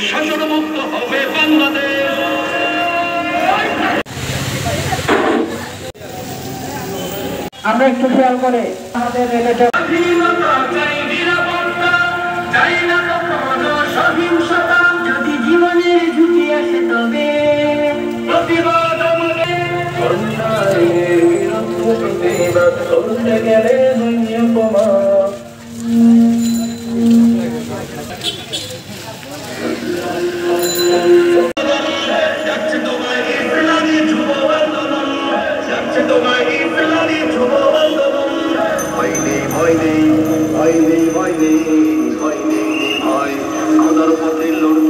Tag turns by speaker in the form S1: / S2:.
S1: শাসনমুক্ত হবে বাংলাদেশ।
S2: আমরা একটু খেয়াল করে আমাদের যদি জীবনের ঝুঁকি আসে তবে প্রতিবাদ করতে গেলে
S1: ভয় নেই, ভয় নেই, ভয় নেই, ভয় নেই, ভয়, খোদার পথে লড়তে